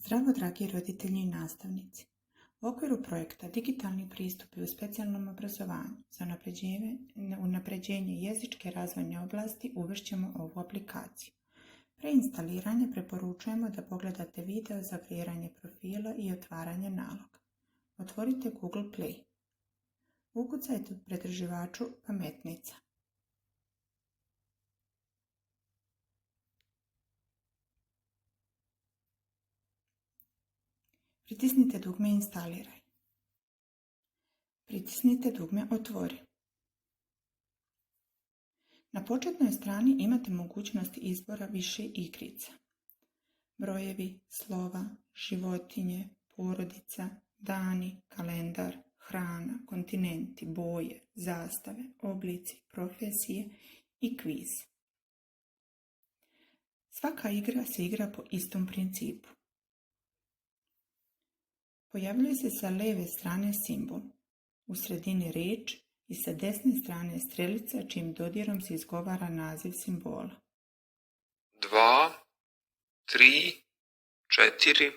Zdravo, dragi roditelji i nastavnici. U okviru projekta Digitalni pristupi u specijalnom obrazovanju za unapređenje jezičke razvojne oblasti uvešćemo ovu aplikaciju. Pre instaliranja preporučujemo da pogledate video za kreiranje profila i otvaranje naloga. Otvorite Google Play. Ukucajte u pretraživaču pametnica. Pritisnite dugme Instaliraj. Pritisnite dugme Otvori. Na početnoj strani imate mogućnost izbora više igrica. Brojevi, slova, životinje, porodica, dani, kalendar, hrana, kontinenti, boje, zastave, oblici, profesije i kviz. Svaka igra se igra po istom principu. Pojavljuje se sa leve strane simbol, u sredini reč i sa desne strane strelica čijim dodirom se izgovara naziv simbola. 2, 3, 4.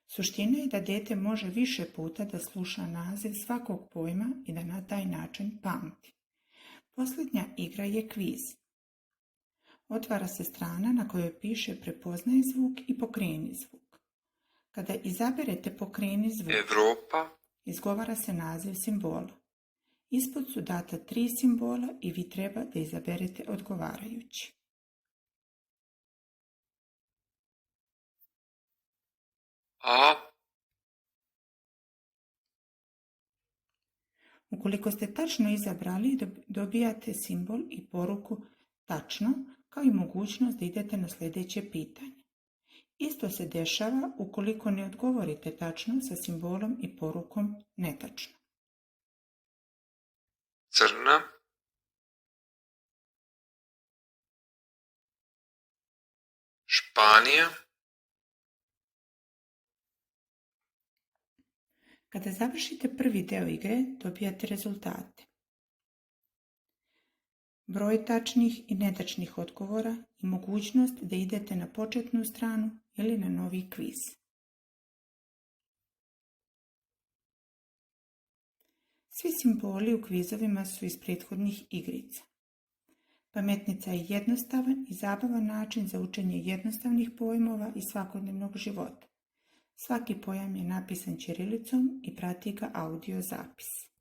Suština je da dete može više puta da sluša naziv svakog pojma i da na taj način pamti. Posljednja igra je kviz. Otvara se strana na kojoj piše prepoznaj zvuk i pokreni zvuk. Kada izaberete pokreni zvuk, Evropa, izgovara se naziv simbola. Ispod su data 3 simbola i vi treba da izaberete odgovarajući. A, Ukoliko ste tačno izabrali, dobijate simbol i poruku tačno, kao i mogućnost da idete na sljedeće pitanje. Isto se dešava ukoliko ne odgovorite tačno sa simbolom i porukom netačno. crna, Španija, Kada završite prvi deo igre, dobijate rezultate. Broj tačnih i netačnih odgovora i mogućnost da idete na početnu stranu ili na novi kviz. Svi simboli u kvizovima su iz prethodnih igrica. Pametnica je jednostavan i zabavan način za učenje jednostavnih pojmova iz svakodnevnog života. Svaki pojam je napisan ćirilicom i prati ga audio zapis.